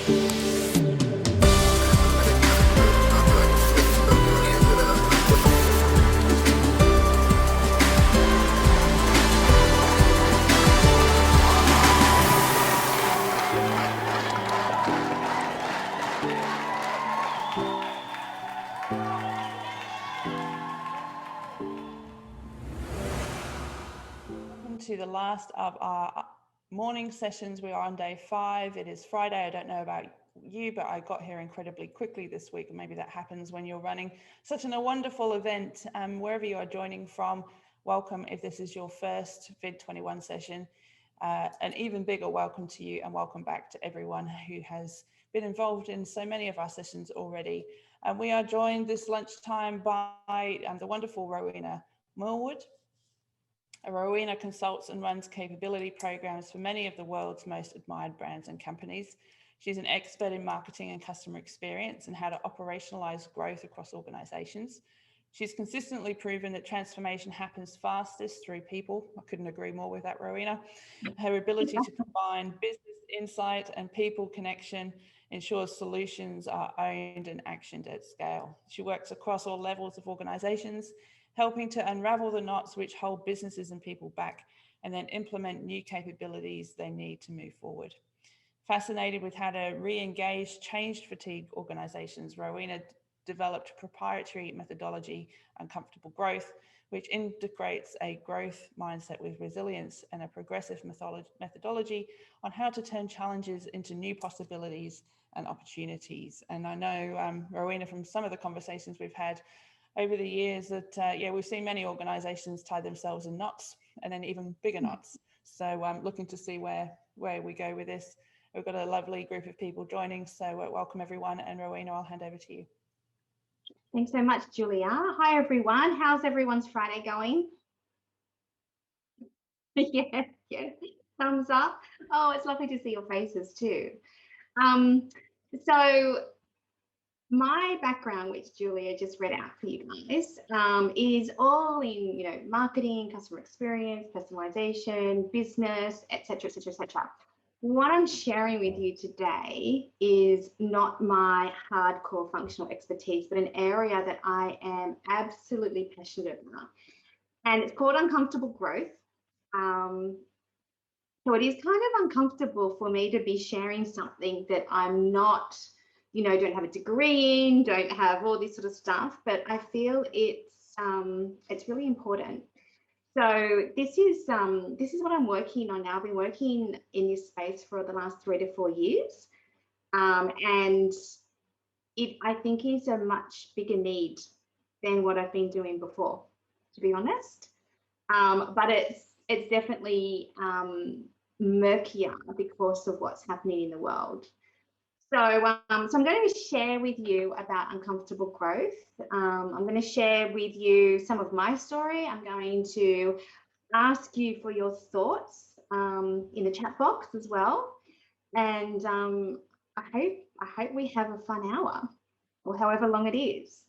To the last of our morning sessions. We are on day 5. It is Friday. I don't know about you, but I got here incredibly quickly this week. Maybe that happens when you're running such a wonderful event. Wherever you are joining from, welcome if this is your first VID21 session. An even bigger welcome to you, and welcome back to everyone who has been involved in so many of our sessions already. We are joined this lunchtime by the wonderful Rowena Milward. Rowena consults and runs capability programs for many of the world's most admired brands and companies. She's an expert in marketing and customer experience and how to operationalize growth across organizations. She's consistently proven that transformation happens fastest through people. I couldn't agree more with that, Rowena. Her ability to combine business insight and people connection ensures solutions are owned and actioned at scale. She works across all levels of organizations, helping to unravel the knots which hold businesses and people back, and then implement new capabilities they need to move forward. Fascinated with how to re-engage change fatigue organizations, Rowena developed proprietary methodology, Uncomfortable Growth, which integrates a growth mindset with resilience and a progressive methodology on how to turn challenges into new possibilities and opportunities. And I know, Rowena, from some of the conversations we've had over the years that, we've seen many organizations tie themselves in knots, and then even bigger knots. So I'm looking to see where we go with this. We've got a lovely group of people joining, so welcome everyone. And Rowena, I'll hand over to you. Thanks so much, Julia. Hi, everyone. How's everyone's Friday going? Yeah. Thumbs up. Oh, it's lovely to see your faces too. So my background, which Julia just read out for you guys, is all in, marketing, customer experience, personalization, business, etc., etc., etc. What I'm sharing with you today is not my hardcore functional expertise, but an area that I am absolutely passionate about. And it's called Uncomfortable Growth. So it is kind of uncomfortable for me to be sharing something that I'm not, don't have a degree in, don't have all this sort of stuff, but I feel it's really important. So this is what I'm working on now. I've been working in this space for the last 3 to 4 years, and it, I think, is a much bigger need than what I've been doing before, to be honest. But it's definitely murkier because of what's happening in the world. So I'm going to share with you about Uncomfortable Growth. I'm going to share with you some of my story. I'm going to ask you for your thoughts in the chat box as well. And I hope we have a fun hour, or however long it is.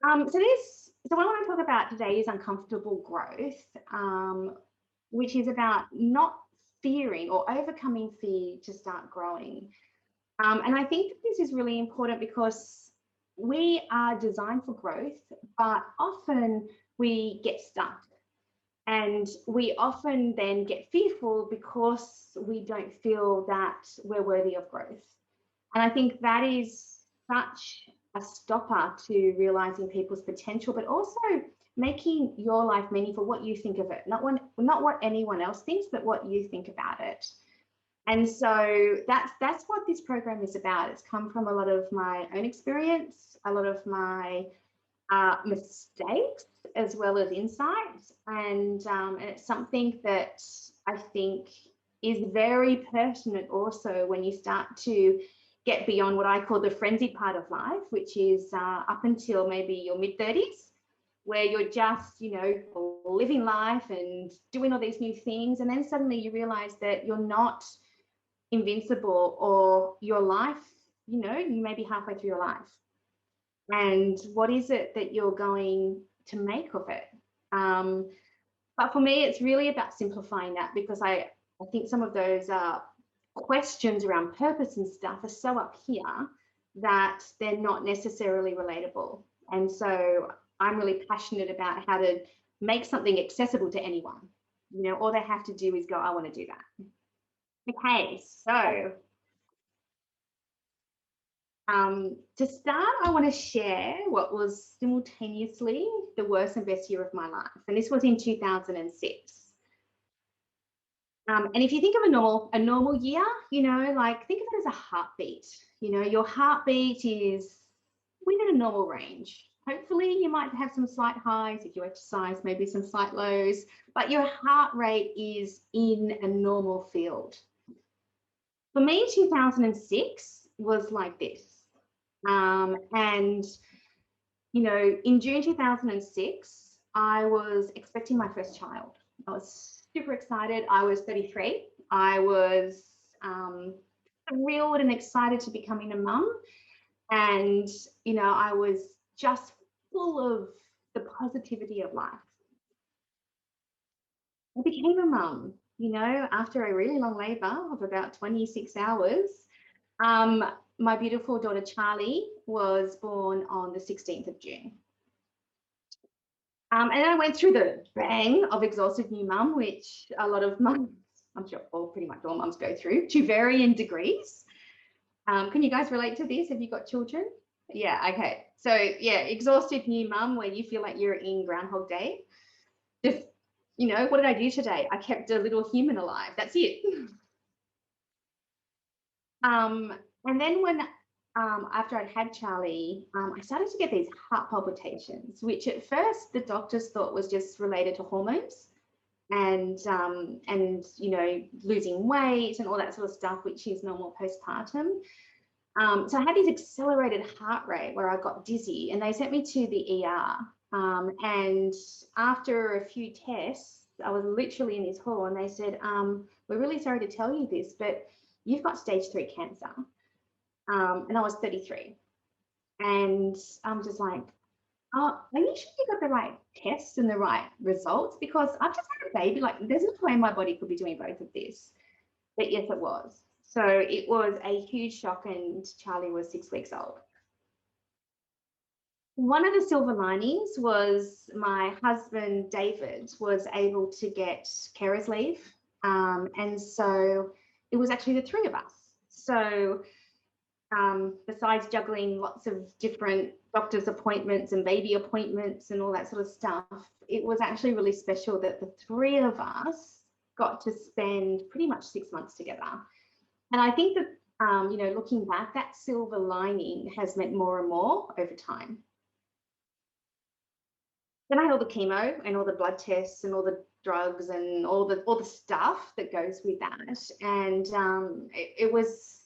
So what I want to talk about today is Uncomfortable Growth, which is about not fearing or overcoming fear to start growing. And I think this is really important because we are designed for growth, but often we get stuck, and we often then get fearful because we don't feel that we're worthy of growth. And I think that is such a stopper to realizing people's potential, but also making your life meaningful, what you think of it, not what anyone else thinks, but what you think about it. And so that's what this program is about. It's come from a lot of my own experience, a lot of my mistakes, as well as insights. And it's something that I think is very pertinent also when you start to get beyond what I call the frenzied part of life, which is up until maybe your mid-30s, where you're just, living life and doing all these new things. And then suddenly you realize that you're not invincible, or your life, you may be halfway through your life. And what is it that you're going to make of it? But for me, it's really about simplifying that, because I think some of those questions around purpose and stuff are so up here that they're not necessarily relatable. And so I'm really passionate about how to make something accessible to anyone. You know, all they have to do is go, I want to do that. Okay, so to start, I want to share what was simultaneously the worst and best year of my life. And this was in 2006. And if you think of a normal year, you know, like think of it as a heartbeat. You know, your heartbeat is within a normal range. Hopefully you might have some slight highs if you exercise, maybe some slight lows, but your heart rate is in a normal field. For me, 2006 was like this. And, you know, in June 2006, I was expecting my first child. I was super excited. I was 33. I was thrilled and excited to becoming a mum. And, you know, I was just full of the positivity of life. I became a mum, you know, after a really long labor of about 26 hours. My beautiful daughter, Charlie, was born on the 16th of June. And then I went through the bang of exhausted new mum, which a lot of mums, I'm sure pretty much all mums go through to varying degrees. Can you guys relate to this? Have you got children? Yeah, okay. So yeah, exhausted new mum where you feel like you're in Groundhog Day. Just, you know, what did I do today? I kept a little human alive. That's it. And then when after I'd had Charlie, I started to get these heart palpitations, which at first the doctors thought was just related to hormones and you know, losing weight and all that sort of stuff, which is normal postpartum. So I had this accelerated heart rate where I got dizzy, and they sent me to the ER. And after a few tests, I was literally in this hall, and they said, "We're really sorry to tell you this, but you've got stage 3 cancer." And I was 33. And I'm just like, oh, are you sure you got the right tests and the right results? Because I've just had a baby. Like, there's no way my body could be doing both of this. But yes, it was. So it was a huge shock, and Charlie was 6 weeks old. One of the silver linings was my husband, David, was able to get carer's leave. And so it was actually the three of us. So besides juggling lots of different doctor's appointments and baby appointments and all that sort of stuff, it was actually really special that the three of us got to spend pretty much 6 months together. And I think that, you know, looking back, that silver lining has meant more and more over time. Then I had all the chemo and all the blood tests and all the drugs and all the stuff that goes with that. And it was,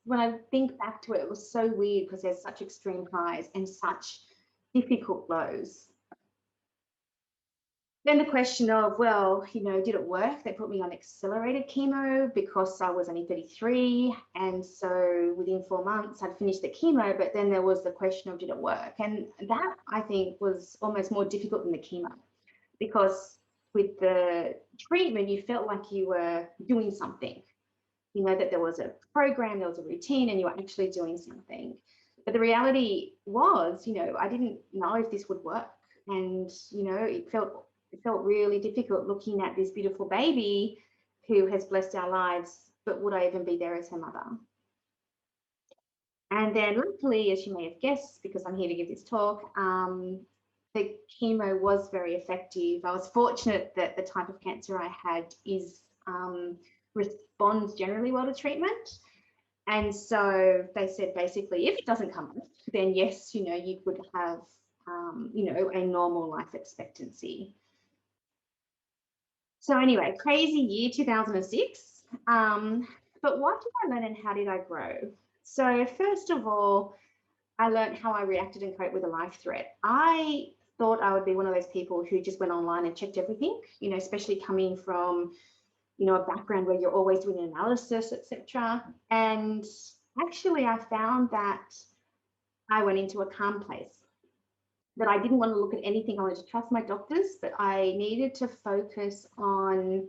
when I think back to it, it was so weird because there's such extreme highs and such difficult lows. Then the question of, well, you know, did it work? They put me on accelerated chemo because I was only 33. And so within 4 months, I'd finished the chemo. But then there was the question of, did it work? And that, I think, was almost more difficult than the chemo, because with the treatment, you felt like you were doing something. You know, that there was a program, there was a routine, and you were actually doing something. But the reality was, you know, I didn't know if this would work. And, you know, it felt really difficult looking at this beautiful baby who has blessed our lives, but would I even be there as her mother? And then luckily, as you may have guessed, because I'm here to give this talk, the chemo was very effective. I was fortunate that the type of cancer I had is responds generally well to treatment. And so they said, basically, if it doesn't come up, then yes, you know, you would have, you know, a normal life expectancy. So anyway, crazy year 2006. But what did I learn and how did I grow? So first of all, I learned how I reacted and coped with a life threat. I thought I would be one of those people who just went online and checked everything, you know, especially coming from, you know, a background where you're always doing analysis, etc. And actually, I found that I went into a calm place, that I didn't want to look at anything. I wanted to trust my doctors, but I needed to focus on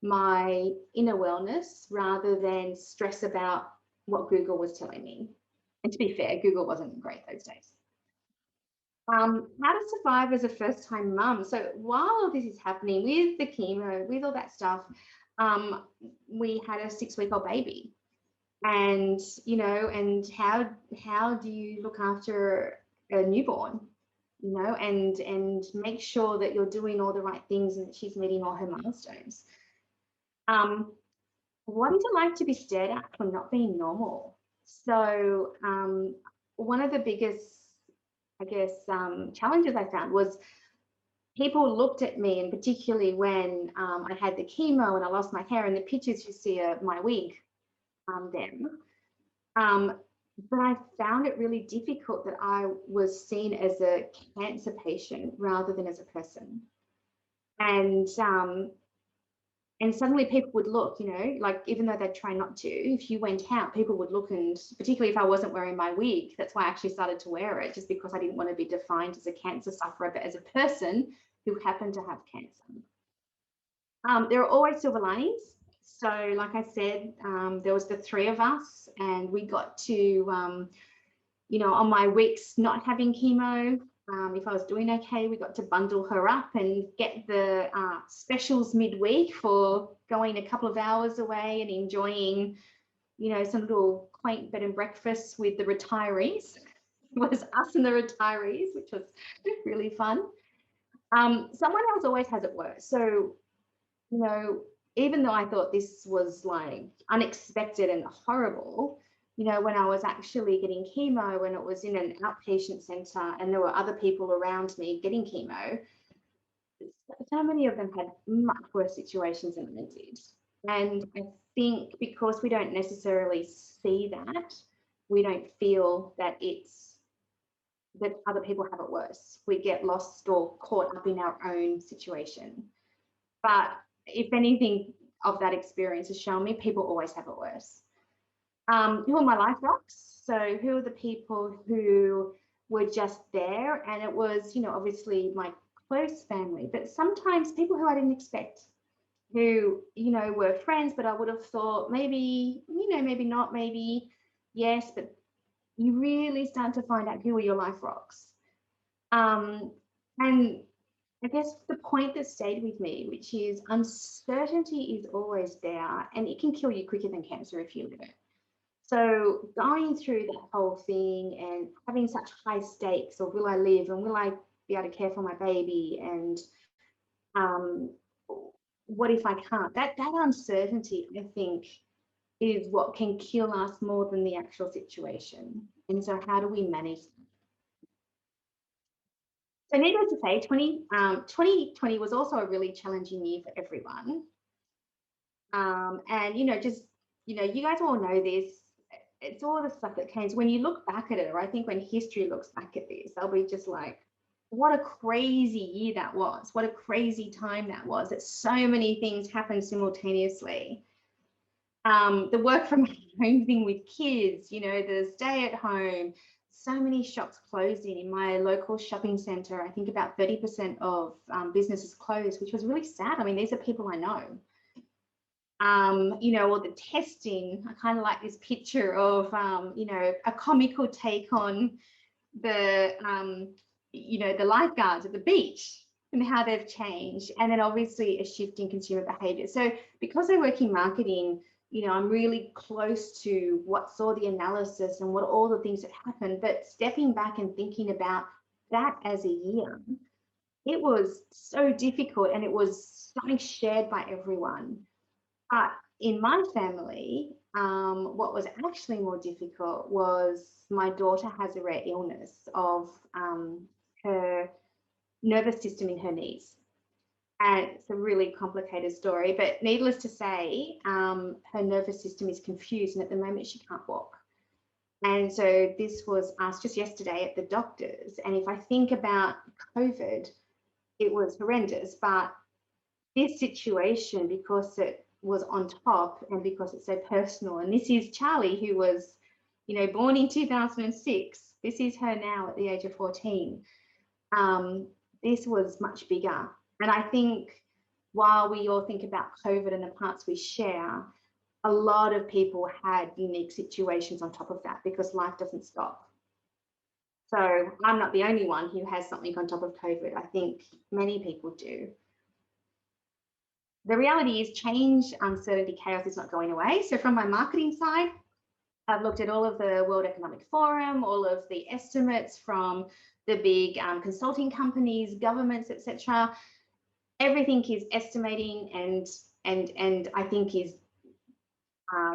my inner wellness rather than stress about what Google was telling me. And to be fair, Google wasn't great those days. How to survive as a first-time mum. So while all this is happening with the chemo, with all that stuff, we had a 6-week-old baby. And, you know, and how do you look after a newborn, you know, and make sure that you're doing all the right things and that she's meeting all her milestones. What is it like to be stared at for not being normal? So one of the biggest, I guess, challenges I found was people looked at me, and particularly when I had the chemo and I lost my hair, and the pictures you see are my wig then. But I found it really difficult that I was seen as a cancer patient rather than as a person. And suddenly people would look, you know, like even though they'd try not to, if you went out, people would look, and particularly if I wasn't wearing my wig, that's why I actually started to wear it, just because I didn't want to be defined as a cancer sufferer, but as a person who happened to have cancer. There are always silver linings. So like I said, there was the 3 of us, and we got to, you know, on my weeks not having chemo, if I was doing okay, we got to bundle her up and get the specials midweek for going a couple of hours away and enjoying, you know, some little quaint bed and breakfasts with the retirees. It was us and the retirees, which was really fun. Someone else always has it worse. So, you know, even though I thought this was like unexpected and horrible, you know, when I was actually getting chemo, and it was in an outpatient center and there were other people around me getting chemo, so many of them had much worse situations than I did. And I think because we don't necessarily see that, we don't feel that that other people have it worse. We get lost or caught up in our own situation. But if anything of that experience has shown me, people always have it worse. Who are my life rocks? So who are the people who were just there? And it was, you know, obviously my close family, but sometimes people who I didn't expect, who, you know, were friends, but I would have thought maybe, you know, maybe not, maybe yes, but you really start to find out who are your life rocks. And I guess the point that stayed with me, which is uncertainty is always there, and it can kill you quicker than cancer if you live it. So going through that whole thing and having such high stakes, or will I live, and will I be able to care for my baby, and what if I can't? That uncertainty, I think, is what can kill us more than the actual situation. And so how do we manage that? So needless to say, 2020 was also a really challenging year for everyone. And, you know, just, you know, you guys all know this. It's all the stuff that came. So when you look back at it, or I think when history looks back at this, they'll be just like, what a crazy year that was. What a crazy time that was. That so many things happened simultaneously. The work from home thing with kids, you know, the stay at home, so many shops closing. In my local shopping centre, I think about 30% of businesses closed, which was really sad. I mean, these are people I know. You know, or the testing. I kind of like this picture of, you know, a comical take on the, you know, the lifeguards at the beach and how they've changed. And then obviously a shift in consumer behaviour. So because I work in marketing, you know, I'm really close to what saw the analysis and what all the things that happened. But stepping back and thinking about that as a year, it was so difficult, and it was something shared by everyone. But in my family, what was actually more difficult was my daughter has a rare illness of her nervous system in her knees. And it's a really complicated story, but needless to say, her nervous system is confused, and at the moment she can't walk. And so this was asked just yesterday at the doctors. And if I think about COVID, it was horrendous, but this situation, because it was on top and because it's so personal, and this is Charlie, who was, you know, born in 2006. This is her now at the age of 14. This was much bigger. And I think while we all think about COVID and the parts we share, a lot of people had unique situations on top of that because life doesn't stop. So I'm not the only one who has something on top of COVID. I think many people do. The reality is change, uncertainty, chaos is not going away. So from my marketing side, I've looked at all of the World Economic Forum, all of the estimates from the big consulting companies, governments, etc. Everything is estimating and I think is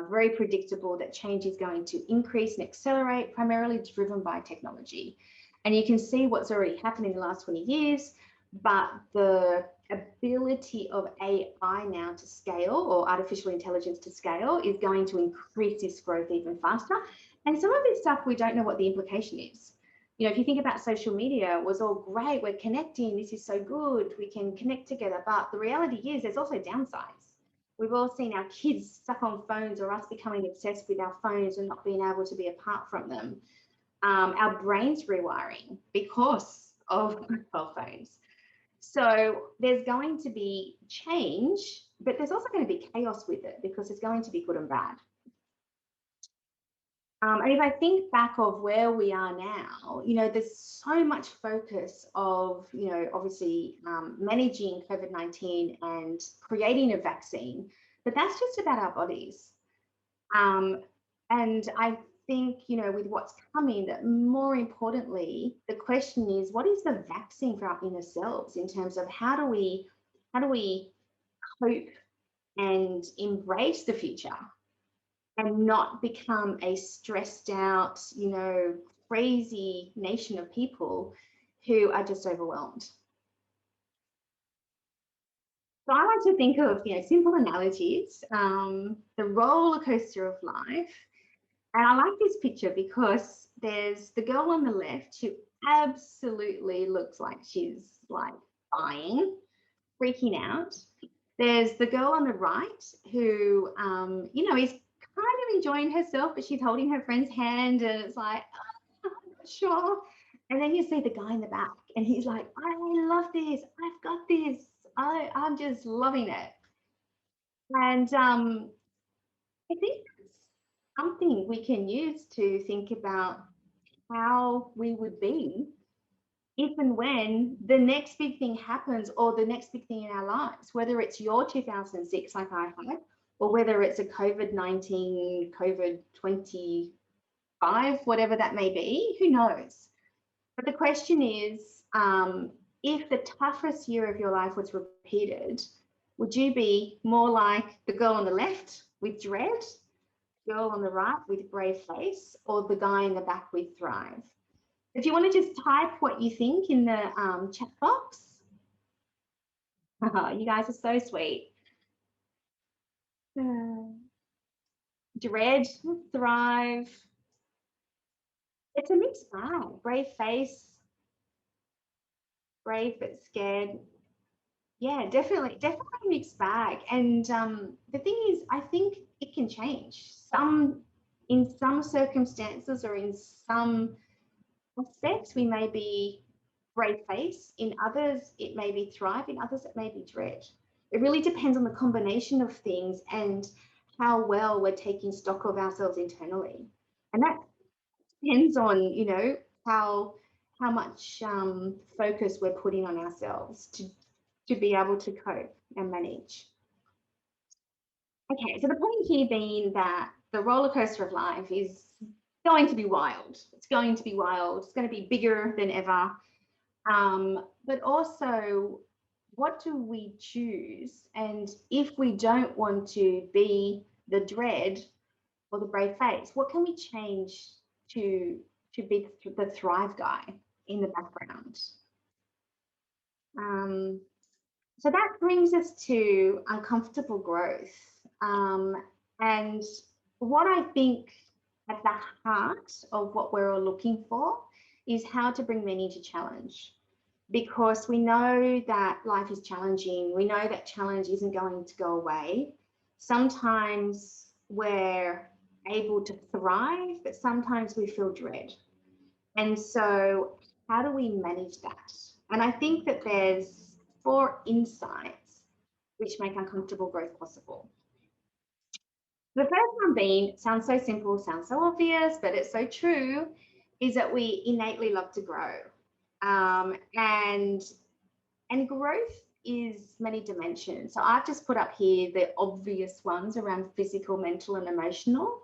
very predictable that change is going to increase and accelerate, primarily driven by technology. And you can see what's already happened in the last 20 years, but the ability of AI now to scale, or artificial intelligence to scale, is going to increase this growth even faster. And some of this stuff, we don't know what the implication is. You know, if you think about social media, it was all great, we're connecting, this is so good, we can connect together, but the reality is there's also downsides. We've all seen our kids stuck on phones, or us becoming obsessed with our phones and not being able to be apart from them. Our brains rewiring because of mobile phones. So there's going to be change, but there's also going to be chaos with it because it's going to be good and bad. And if I think back of where we are now, you know, there's so much focus of, you know, obviously managing COVID-19 and creating a vaccine, but that's just about our bodies. And I think, you know, with what's coming, that more importantly, the question is, what is the vaccine for our inner selves in terms of how do we cope and embrace the future and not become a stressed out, you know, crazy nation of people who are just overwhelmed. So I like to think of, you know, simple analogies, the roller coaster of life. And I like this picture because there's the girl on the left who absolutely looks like she's like dying, freaking out. There's the girl on the right who, you know, is kind of enjoying herself, but she's holding her friend's hand and it's like, oh, I'm not sure. And then you see the guy in the back and he's like, I love this. I've got this. I'm just loving it. And I think that's something we can use to think about how we would be if and when the next big thing happens, or the next big thing in our lives, whether it's your 2006 like I had, or whether it's a COVID-19, COVID-25, whatever that may be, who knows? But the question is, if the toughest year of your life was repeated, would you be more like the girl on the left with dread, girl on the right with brave face, or the guy in the back with thrive? If you want to just type what you think in the chat box. You guys are so sweet. Dread, thrive. It's a mixed bag. Brave face, brave but scared. Yeah, definitely a mixed bag. And the thing is, I think it can change. In some circumstances or in some aspects, we may be brave face. In others, it may be thrive. In others, it may be dread. It really depends on the combination of things and how well we're taking stock of ourselves internally. And that depends on, you know, how much focus we're putting on ourselves to be able to cope and manage. Okay, so the point here being that the roller coaster of life is going to be wild. It's going to be wild. It's going to be bigger than ever. But also, what do we choose? And if we don't want to be the dread or the brave face, what can we change to be the thrive guy in the background? So that brings us to uncomfortable growth. And what I think at the heart of what we're all looking for is how to bring men into challenge. Because we know that life is challenging. We know that challenge isn't going to go away. Sometimes we're able to thrive, but sometimes we feel dread. And so how do we manage that? And I think that there's 4 insights which make uncomfortable growth possible. The first one being, sounds so simple, sounds so obvious, but it's so true, is that we innately love to grow. And growth is many dimensions. So I've just put up here the obvious ones around physical, mental, and emotional.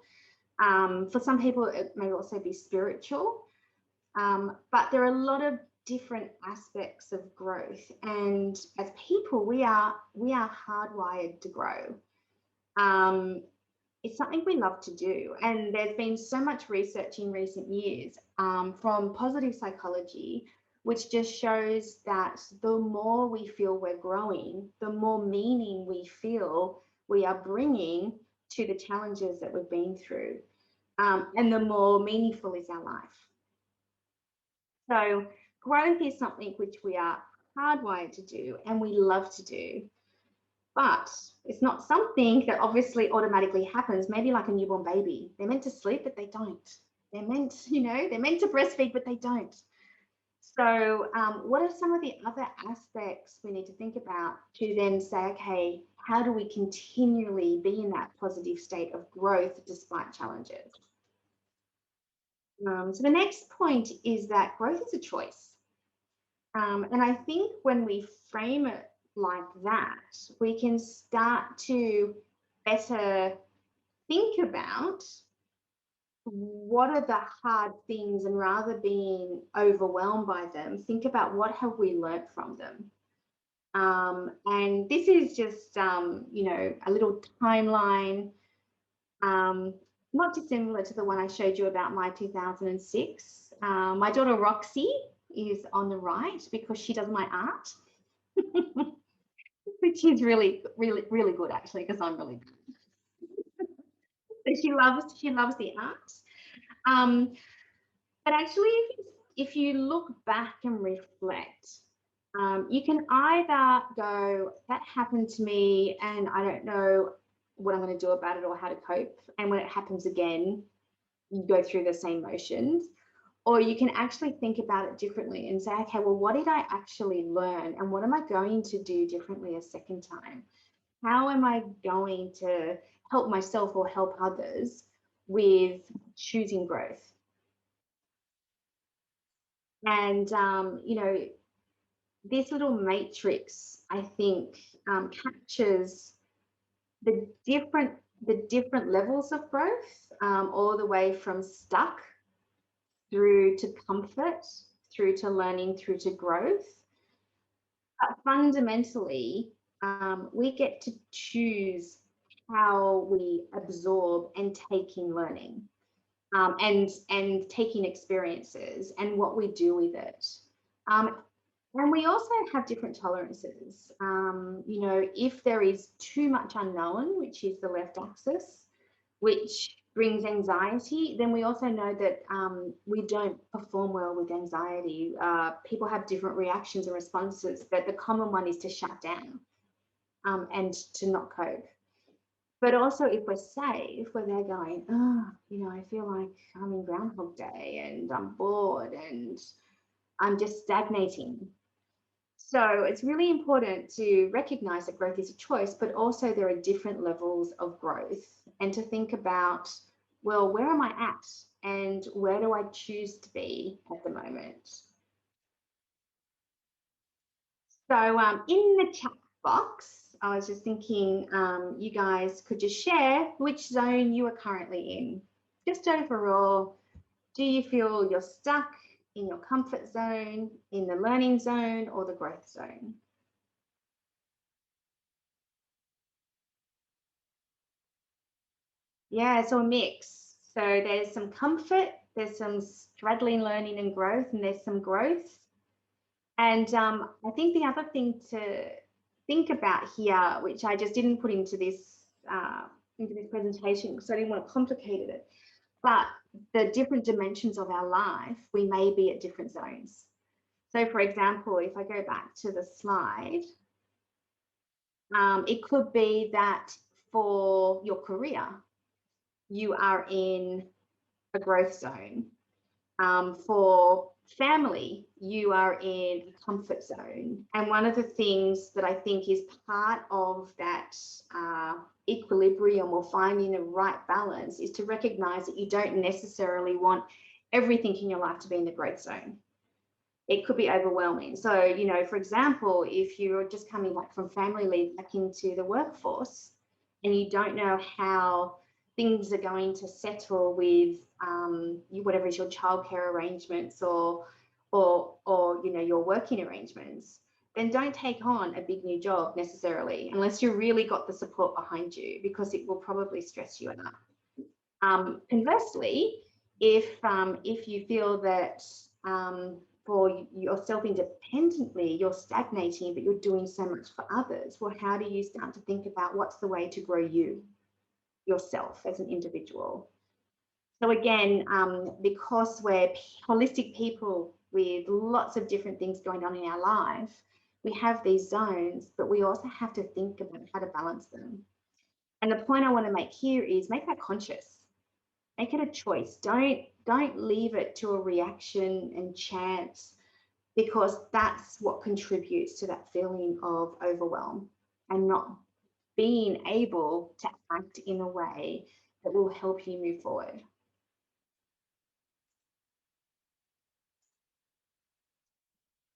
For some people, it may also be spiritual. But there are a lot of different aspects of growth. And as people, we are hardwired to grow. It's something we love to do. And there's been so much research in recent years from positive psychology, which just shows that the more we feel we're growing, the more meaning we feel we are bringing to the challenges that we've been through. And the more meaningful is our life. So growth is something which we are hardwired to do and we love to do. But it's not something that obviously automatically happens, maybe like a newborn baby. They're meant to sleep, but they don't. They're meant to breastfeed, but they don't. So what are some of the other aspects we need to think about to then say, okay, how do we continually be in that positive state of growth despite challenges? So the next point is that growth is a choice. And I think when we frame it like that, we can start to better think about what are the hard things, and rather being overwhelmed by them, think about what have we learned from them. And this is just, a little timeline, not dissimilar to the one I showed you about my 2006. My daughter Roxy is on the right because she does my art. Which is really, really, really good actually, because I'm really good. So she loves the art. But actually, if you look back and reflect, you can either go, that happened to me and I don't know what I'm going to do about it or how to cope. And when it happens again, you go through the same motions. Or you can actually think about it differently and say, okay, well, what did I actually learn? And what am I going to do differently a second time? How am I going to help myself or help others with choosing growth? And, this little matrix, I think, captures the different levels of growth, all the way from stuck through to comfort, through to learning, through to growth. But fundamentally, we get to choose how we absorb and take in learning, and taking experiences and what we do with it. And we also have different tolerances. If there is too much unknown, which is the left axis, which brings anxiety, then we also know that we don't perform well with anxiety. People have different reactions and responses, but the common one is to shut down and to not cope. But also if we're safe, we're there going, I feel like I'm in Groundhog Day and I'm bored and I'm just stagnating. So it's really important to recognize that growth is a choice, but also there are different levels of growth, and to think about, well, where am I at and where do I choose to be at the moment? So in the chat box, I was just thinking you guys could just share which zone you are currently in. Just overall, do you feel you're stuck in your comfort zone, in the learning zone, or the growth zone? Yeah, so a mix. So there's some comfort, there's some straddling learning and growth, and there's some growth. And I think the other thing to think about here, which I just didn't put into this presentation because I didn't want to complicate it, but the different dimensions of our life, we may be at different zones. So for example, if I go back to the slide, it could be that for your career, you are in a growth zone. For family, you are in a comfort zone. And one of the things that I think is part of that equilibrium or finding the right balance is to recognize that you don't necessarily want everything in your life to be in the growth zone. It could be overwhelming. So, you know, for example, if you're just coming back from family leave back into the workforce and you don't know how things are going to settle with whatever is your childcare arrangements or you know, your working arrangements, then don't take on a big new job necessarily unless you really got the support behind you, because it will probably stress you out. Conversely, if you feel that for yourself independently, you're stagnating, but you're doing so much for others, well, how do you start to think about what's the way to grow yourself as an individual? So again, because we're holistic people with lots of different things going on in our life, we have these zones, but we also have to think about how to balance them. And the point I want to make here is make that conscious. Make it a choice. Don't leave it to a reaction and chance, because that's what contributes to that feeling of overwhelm and not being able to act in a way that will help you move forward.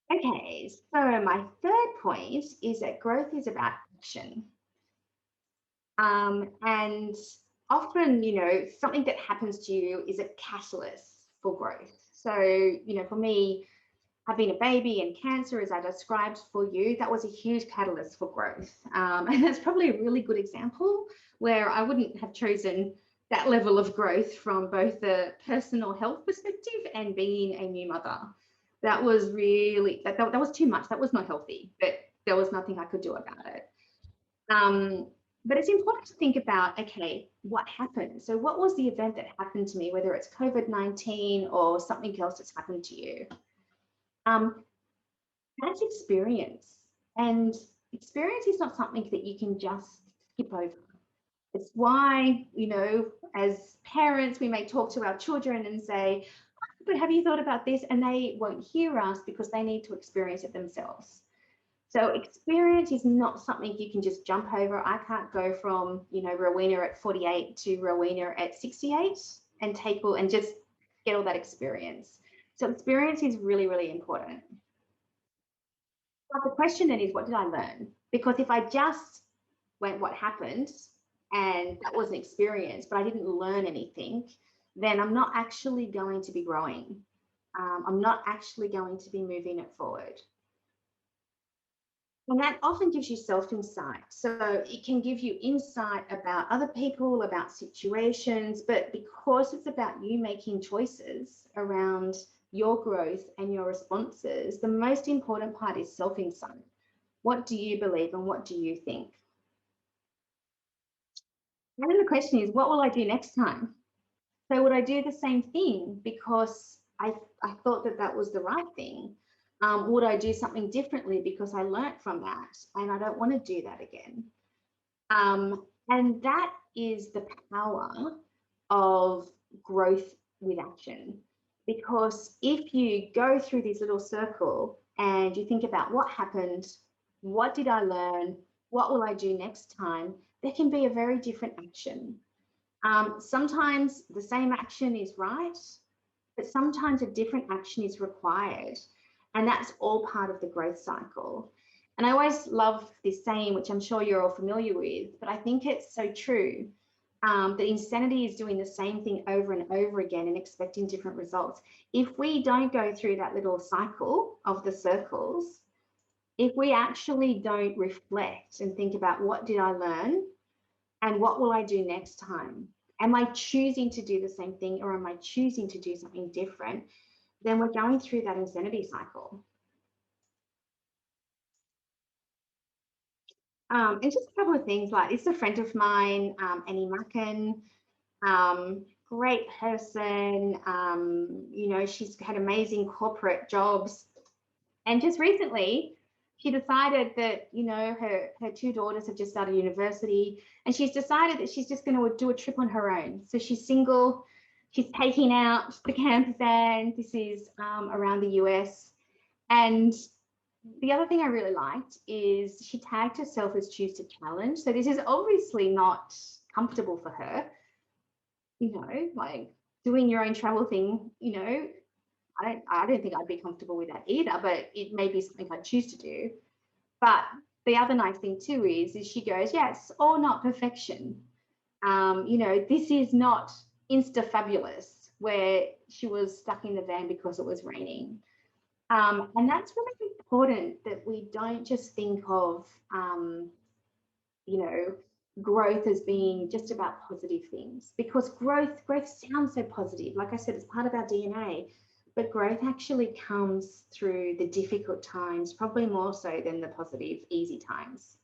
Okay, so my third point is that growth is about action. And often, you know, something that happens to you is a catalyst for growth. So, you know, for me, having a baby and cancer, as I described for you, that was a huge catalyst for growth. And that's probably a really good example where I wouldn't have chosen that level of growth from both the personal health perspective and being a new mother. That was really, that was too much. That was not healthy, but there was nothing I could do about it. But it's important to think about, okay, what happened? So what was the event that happened to me, whether it's COVID-19 or something else that's happened to you? That's experience. And experience is not something that you can just skip over. It's why, you know, as parents, we may talk to our children and say, but have you thought about this? And they won't hear us because they need to experience it themselves. So experience is not something you can just jump over. I can't go from, you know, Rowena at 48 to Rowena at 68 and take all and just get all that experience. So experience is really, really important. But the question then is, what did I learn? Because if I just went, what happened, and that was an experience, but I didn't learn anything, then I'm not actually going to be growing. I'm not actually going to be moving it forward. And that often gives you self-insight. So it can give you insight about other people, about situations, but because it's about you making choices around your growth and your responses, the most important part is self-insight. What do you believe and what do you think? And then the question is, what will I do next time? So would I do the same thing because I thought that that was the right thing? Would I do something differently because I learnt from that and I don't want to do that again? And that is the power of growth with action. Because if you go through this little circle and you think about what happened, what did I learn, what will I do next time, there can be a very different action. Sometimes the same action is right, but sometimes a different action is required. And that's all part of the growth cycle. And I always love this saying, which I'm sure you're all familiar with, but I think it's so true, that insanity is doing the same thing over and over again and expecting different results. If we don't go through that little cycle of the circles, if we actually don't reflect and think about what did I learn and what will I do next time? Am I choosing to do the same thing or am I choosing to do something different? Then we're going through that insanity cycle. And just a couple of things, like it's a friend of mine, Muken, great person. You know, she's had amazing corporate jobs. And just recently, she decided that, you know, her two daughters have just started university and she's decided that she's just going to do a trip on her own. So she's single. She's taking out the camper van. This is around the US. And the other thing I really liked is she tagged herself as choose to challenge. So this is obviously not comfortable for her, you know, like doing your own travel thing, you know, I don't think I'd be comfortable with that either, but it may be something I choose to do. But the other nice thing too is she goes, yes, or not perfection. You know, this is not Insta fabulous where she was stuck in the van because it was raining. And that's really important that we don't just think of, you know, growth as being just about positive things, because growth sounds so positive. Like I said, it's part of our DNA, but growth actually comes through the difficult times, probably more so than the positive, easy times.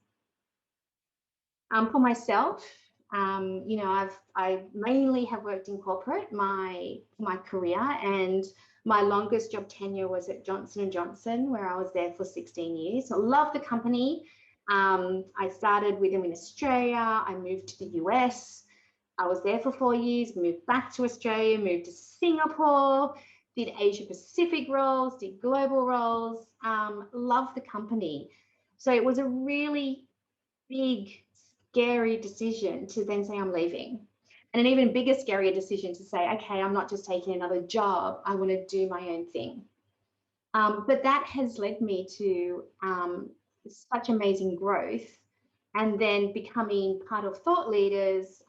For myself, you know, I mainly have worked in corporate my career, and my longest job tenure was at Johnson & Johnson, where I was there for 16 years. I love the company. I started with them in Australia. I moved to the US. I was there for 4 years, moved back to Australia, moved to Singapore, did Asia Pacific roles, did global roles, love the company. So it was a really big, scary decision to then say I'm leaving. And an even bigger, scarier decision to say, okay, I'm not just taking another job, I want to do my own thing. But that has led me to such amazing growth, and then becoming part of thought leaders,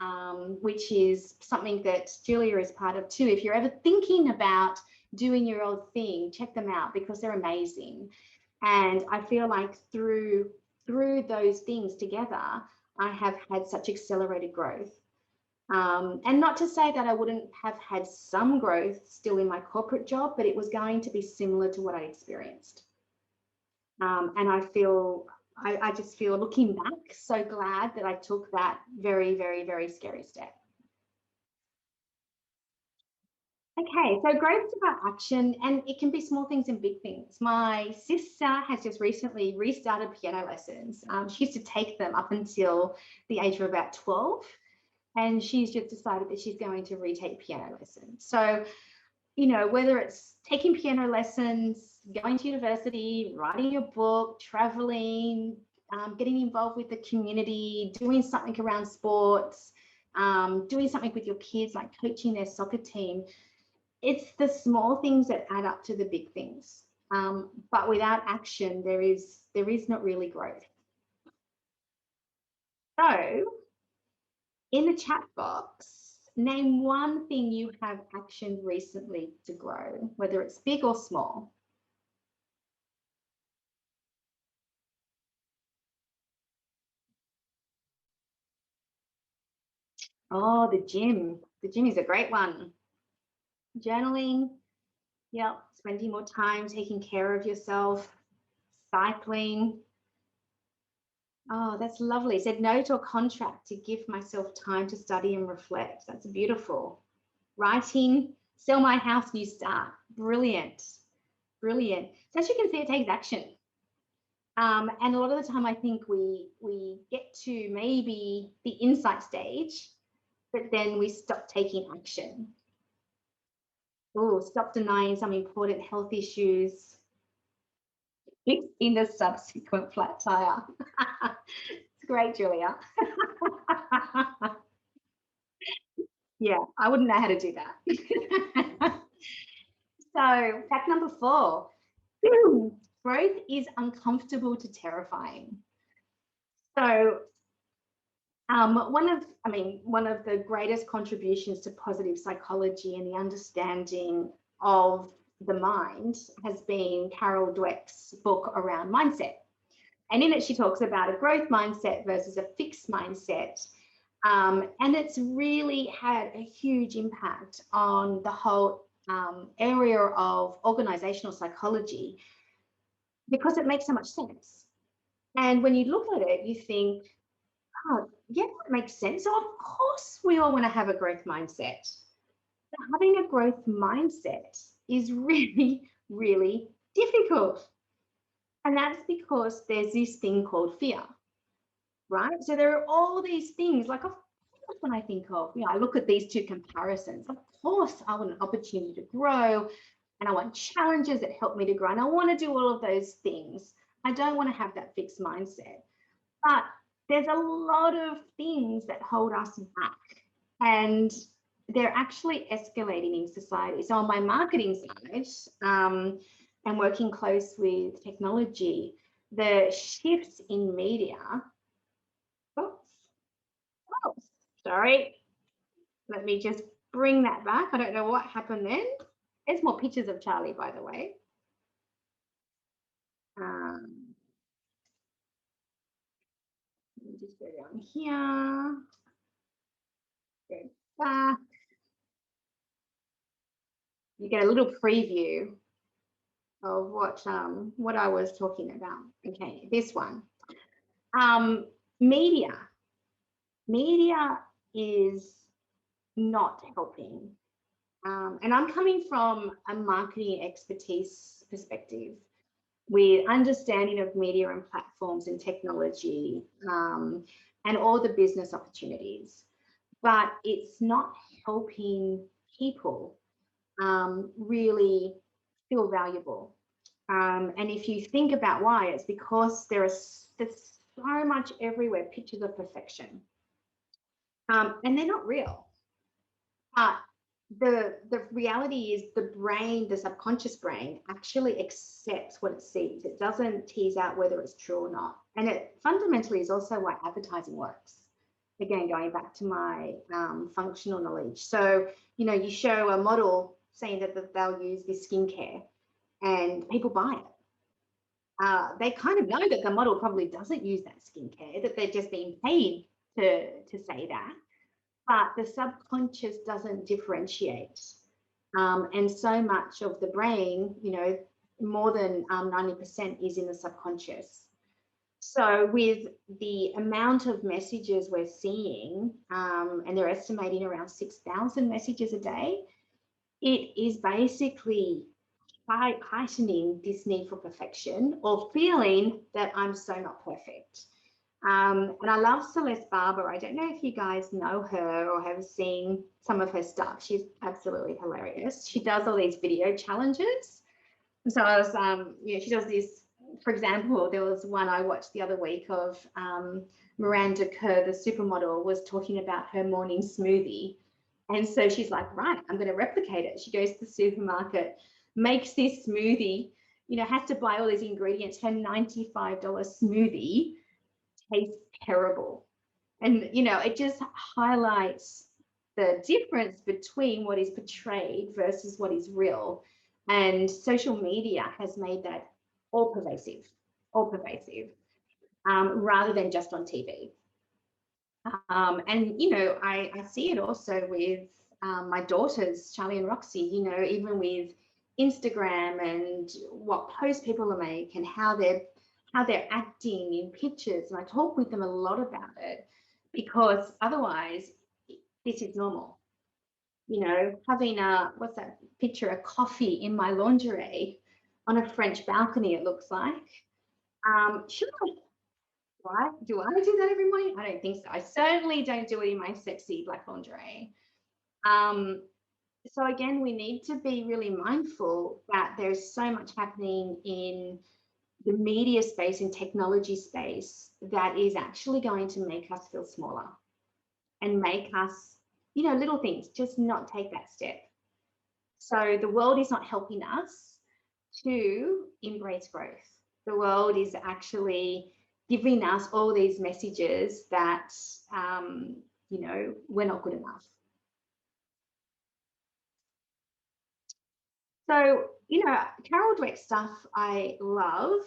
which is something that Julia is part of too. If you're ever thinking about doing your own thing, check them out because they're amazing. And I feel like through those things together, I have had such accelerated growth. And not to say that I wouldn't have had some growth still in my corporate job, but it was going to be similar to what I experienced. And I just feel, looking back, so glad that I took that very, very, very scary step. Okay, so growth is about action, and it can be small things and big things. My sister has just recently restarted piano lessons. She used to take them up until the age of about 12, and she's just decided that she's going to retake piano lessons. So, you know, whether it's taking piano lessons, going to university, writing a book, traveling, getting involved with the community, doing something around sports, doing something with your kids, like coaching their soccer team, it's the small things that add up to the big things. But without action, there is not really growth. So in the chat box, name one thing you have actioned recently to grow, whether it's big or small. Oh, the gym. The gym is a great one. Journaling, yeah, spending more time taking care of yourself, cycling. Oh, that's lovely. Said no to a contract to give myself time to study and reflect. That's beautiful. Writing, sell my house, new start. Brilliant. Brilliant. So as you can see, it takes action. And a lot of the time, I think we get to maybe the insight stage, but then we stop taking action. Oh, stop denying some important health issues. Fixing the subsequent flat tire. It's great, Julia. Yeah, I wouldn't know how to do that. So fact number 4, growth is uncomfortable to terrifying. So one of the greatest contributions to positive psychology and the understanding of the mind has been Carol Dweck's book around mindset. And in it, she talks about a growth mindset versus a fixed mindset. And it's really had a huge impact on the whole area of organizational psychology, because it makes so much sense. And when you look at it, you think, oh, yeah, that makes sense. So of course we all want to have a growth mindset. But having a growth mindset is really, really difficult. And that's because there's this thing called fear, right? So there are all these things, like, of course, when I think of, I look at these two comparisons, of course, I want an opportunity to grow, and I want challenges that help me to grow, and I want to do all of those things. I don't want to have that fixed mindset. But there's a lot of things that hold us back, and they're actually escalating in society. So on my marketing side, and working close with technology, the shifts in media. Sorry. Let me just bring that back. I don't know what happened then. There's more pictures of Charlie, by the way. Let me just go down here. Go back. You get a little preview of what I was talking about. Okay, this one. Media is not helping. And I'm coming from a marketing expertise perspective with understanding of media and platforms and technology, and all the business opportunities. But it's not helping people really feel valuable. And if you think about why, it's because there's so much everywhere, pictures of perfection. And they're not real. But the reality is the brain, the subconscious brain, actually accepts what it sees. It doesn't tease out whether it's true or not. And it fundamentally is also why advertising works. Again, going back to my functional knowledge. So, you show a model saying that they'll use this skincare and people buy it. They kind of know that the model probably doesn't use that skincare, that they're just being paid to say that. But the subconscious doesn't differentiate. And so much of the brain, more than 90% is in the subconscious. So with the amount of messages we're seeing, and they're estimating around 6,000 messages a day, it is basically heightening this need for perfection or feeling that I'm so not perfect. And I love Celeste Barber. I don't know if you guys know her or have seen some of her stuff. She's absolutely hilarious. She does all these video challenges. So I was, she does this. For example, there was one I watched the other week of Miranda Kerr, the supermodel, was talking about her morning smoothie. And so she's like, right, I'm going to replicate it. She goes to the supermarket, makes this smoothie, has to buy all these ingredients. Her $95 smoothie tastes terrible. And, it just highlights the difference between what is portrayed versus what is real. And social media has made that all pervasive, rather than just on TV. And, I see it also with my daughters, Charlie and Roxy, even with Instagram and what posts people make and how they're acting in pictures. And I talk with them a lot about it, because otherwise this is normal. Having what's that picture, a coffee in my lingerie on a French balcony, it looks like. Should I do that every morning? I don't think so. I certainly don't do it in my sexy black lingerie. So again, we need to be really mindful that there's so much happening in the media space and technology space that is actually going to make us feel smaller and make us, little things, just not take that step. So the world is not helping us to embrace growth. The world is actually giving us all these messages that, we're not good enough. So, Carol Dweck's stuff I love,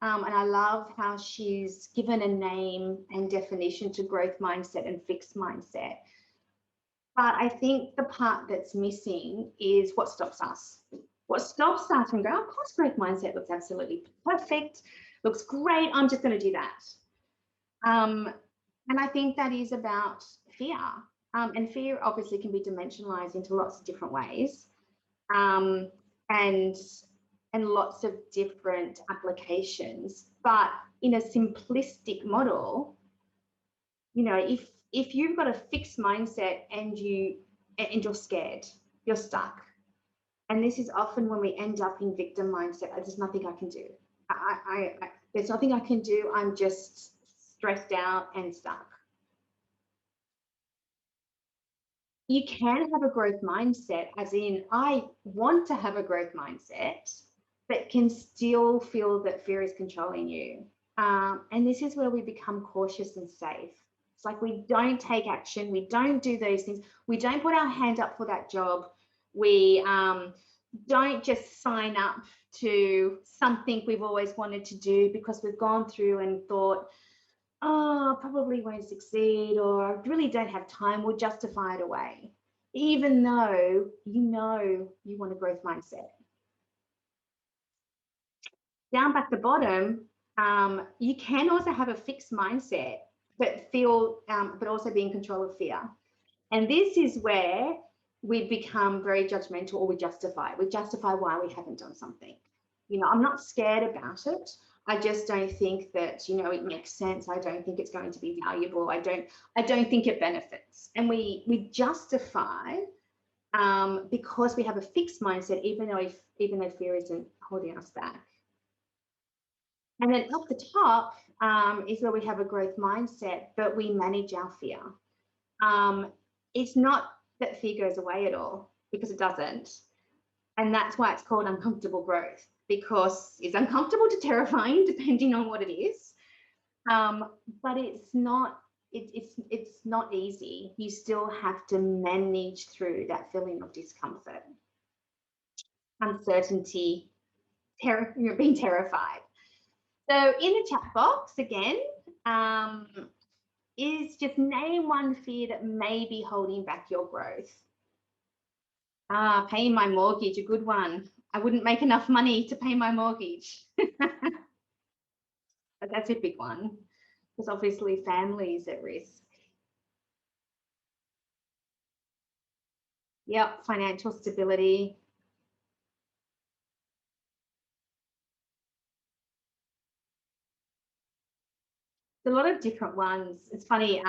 and I love how she's given a name and definition to growth mindset and fixed mindset. But I think the part that's missing is what stops us. What stops us from going, of course, growth mindset looks absolutely perfect, looks great, I'm just going to do that. And I think that is about fear. And fear obviously can be dimensionalized into lots of different ways. And lots of different applications. But in a simplistic model, if if you've got a fixed mindset and you're scared, you're stuck. And this is often when we end up in victim mindset. There's nothing I can do. There's nothing I can do. I'm just stressed out and stuck. You can have a growth mindset, as in, I want to have a growth mindset, but can still feel that fear is controlling you. And this is where we become cautious and safe. It's like we don't take action. We don't do those things. We don't put our hand up for that job. We don't just sign up to something we've always wanted to do because we've gone through and thought, oh, probably won't succeed, or I really don't have time. We'll justify it away, even though you know you want a growth mindset. Down back the bottom, you can also have a fixed mindset, but also be in control of fear. And this is where we become very judgmental, or we justify why we haven't done something. You know, I'm not scared about it. I just don't think that, you know, it makes sense. I don't think it's going to be valuable. I don't think it benefits. And we justify because we have a fixed mindset, even though fear isn't holding us back. And then up the top is where we have a growth mindset, but we manage our fear. It's not that fear goes away at all, because it doesn't. And that's why it's called uncomfortable growth, because it's uncomfortable to terrifying, depending on what it is. But it's not easy. You still have to manage through that feeling of discomfort, uncertainty, being terrified. So in the chat box again, is just name one fear that may be holding back your growth. Paying my mortgage, a good one. I wouldn't make enough money to pay my mortgage. But that's a big one, because obviously family is at risk. Yep, financial stability. A lot of different ones. It's funny,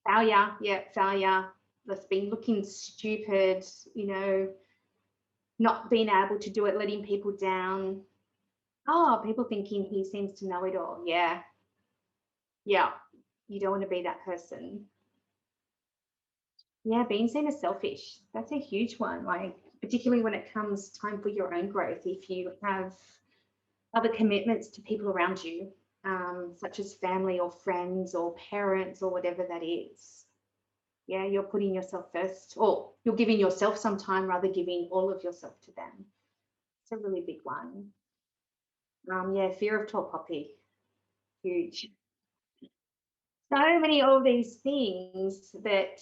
failure, yeah, failure. That's been looking stupid, you know, not being able to do it, letting people down. Oh, people thinking he seems to know it all. Yeah. Yeah, you don't want to be that person. Yeah, being seen as selfish. That's a huge one, like particularly when it comes time for your own growth. If you have other commitments to people around you, such as family or friends or parents or whatever that is. Yeah, you're putting yourself first, or you're giving yourself some time rather giving all of yourself to them. It's a really big one. Yeah, fear of tall poppy, huge. So many of these things that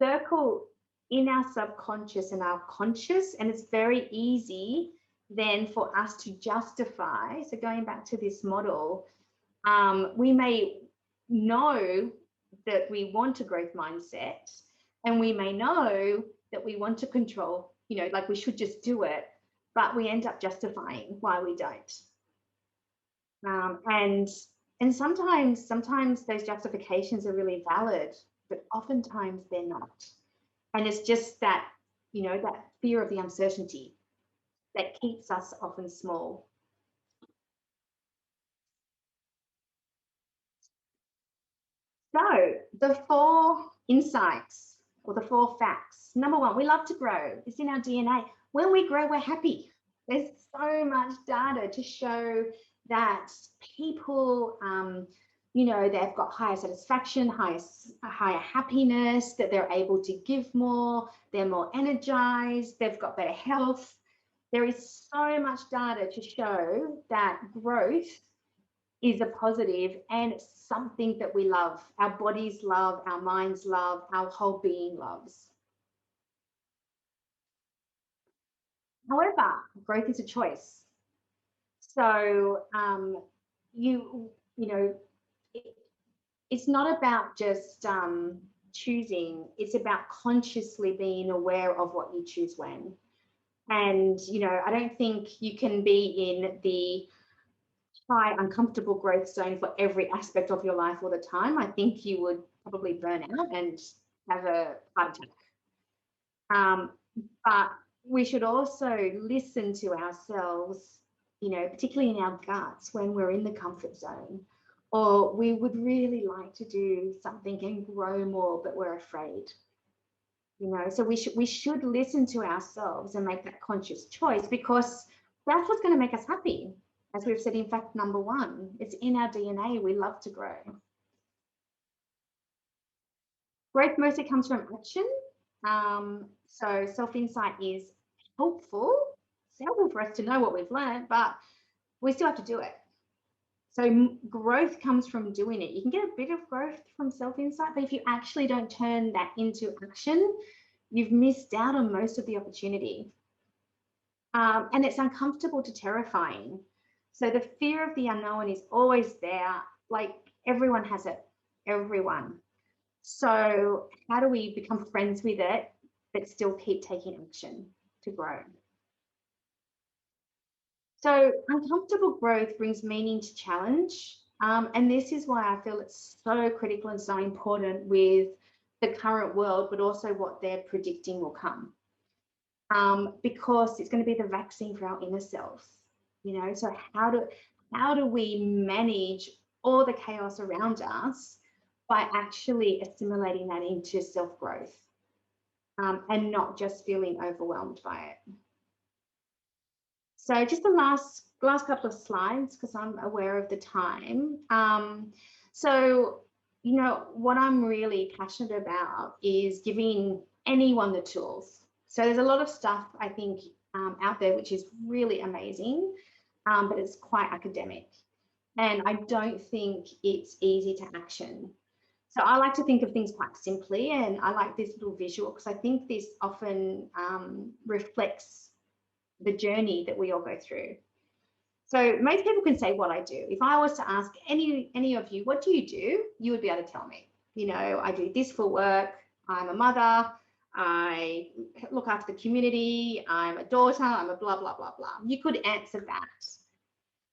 circle in our subconscious and our conscious, and it's very easy then for us to justify. So going back to this model, we may know that we want a growth mindset, and we may know that we want to control, you know, like we should just do it, but we end up justifying why we don't. And sometimes those justifications are really valid, but oftentimes they're not. And it's just that, you know, that fear of the uncertainty that keeps us often small. So the 4 insights, or the 4 facts. Number 1, we love to grow. It's in our DNA. When we grow, we're happy. There's so much data to show that people, you know, they've got higher satisfaction, higher happiness, that they're able to give more, they're more energized, they've got better health. There is so much data to show that growth is a positive, and it's something that we love. Our bodies love, our minds love, our whole being loves. However, growth is a choice. So you know, it's not about just choosing. It's about consciously being aware of what you choose when. And, you know, I don't think you can be in the high uncomfortable growth zone for every aspect of your life all the time, I think you would probably burn out and have a heart attack. But we should also listen to ourselves, you know, particularly in our guts when we're in the comfort zone, or we would really like to do something and grow more, but we're afraid. You know, so we should listen to ourselves and make that conscious choice, because that's what's going to make us happy. As we've said, in fact, number one, it's in our DNA. We love to grow. Growth mostly comes from action. So self-insight is helpful. It's helpful for us to know what we've learned, but we still have to do it. So growth comes from doing it. You can get a bit of growth from self-insight, but if you actually don't turn that into action, you've missed out on most of the opportunity. And it's uncomfortable to terrifying. So the fear of the unknown is always there. Like, everyone has it, everyone. So how do we become friends with it, but still keep taking action to grow? So uncomfortable growth brings meaning to challenge. And this is why I feel it's so critical and so important with the current world, but also what they're predicting will come. Because it's going to be the vaccine for our inner self, you know. So how do we manage all the chaos around us by actually assimilating that into self-growth, and not just feeling overwhelmed by it? So just the last couple of slides, because I'm aware of the time. So, you know, what I'm really passionate about is giving anyone the tools. So there's a lot of stuff, I think, out there which is really amazing, but it's quite academic. And I don't think it's easy to action. So I like to think of things quite simply, and I like this little visual because I think this often reflects the journey that we all go through. So most people can say what I do. If I was to ask any of you, what do? You would be able to tell me. You know, I do this for work. I'm a mother. I look after the community. I'm a daughter. I'm a blah, blah, blah, blah. You could answer that.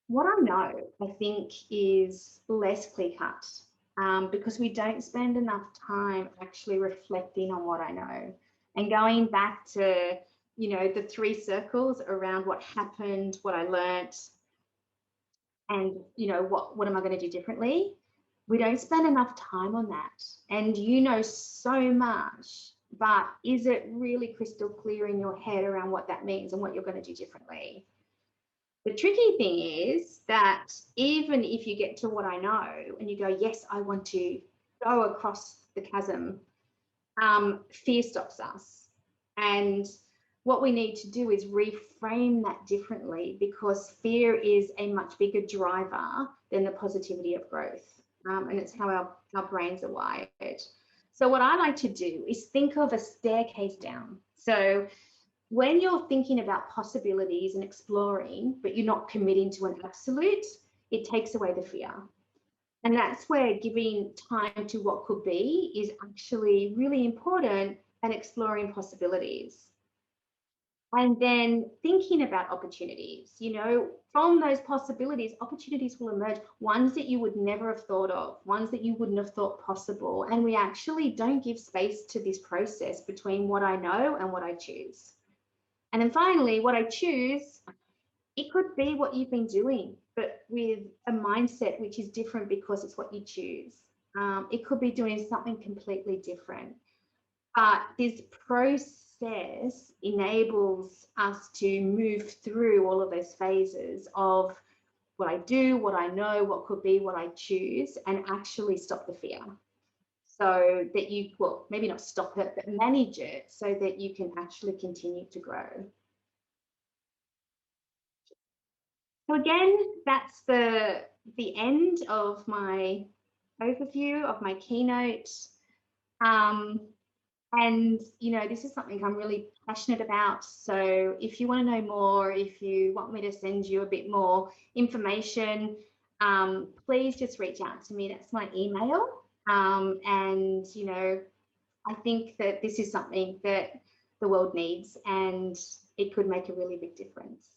What I know, I think, is less clear-cut, because we don't spend enough time actually reflecting on what I know and going back to, you know, the 3 circles around what happened, what I learnt, and, you know, what am I going to do differently? We don't spend enough time on that. And you know so much, but is it really crystal clear in your head around what that means and what you're going to do differently? The tricky thing is that even if you get to what I know and you go, yes, I want to go across the chasm, fear stops us. And what we need to do is reframe that differently, because fear is a much bigger driver than the positivity of growth. And it's how our brains are wired. So what I like to do is think of a staircase down. So when you're thinking about possibilities and exploring, but you're not committing to an absolute, it takes away the fear. And that's where giving time to what could be is actually really important, and exploring possibilities. And then thinking about opportunities, you know, from those possibilities, opportunities will emerge, ones that you would never have thought of, ones that you wouldn't have thought possible. And we actually don't give space to this process between what I know and what I choose. And then finally, what I choose, it could be what you've been doing, but with a mindset which is different because it's what you choose. It could be doing something completely different. But this process enables us to move through all of those phases of what I do, what I know, what could be, what I choose, and actually stop the fear. So that you, well, maybe not stop it, but manage it so that you can actually continue to grow. So again, that's the end of my overview of my keynote. And, you know, this is something I'm really passionate about. So if you want to know more, if you want me to send you a bit more information, please just reach out to me. That's my email. And, you know, I think that this is something that the world needs, and it could make a really big difference.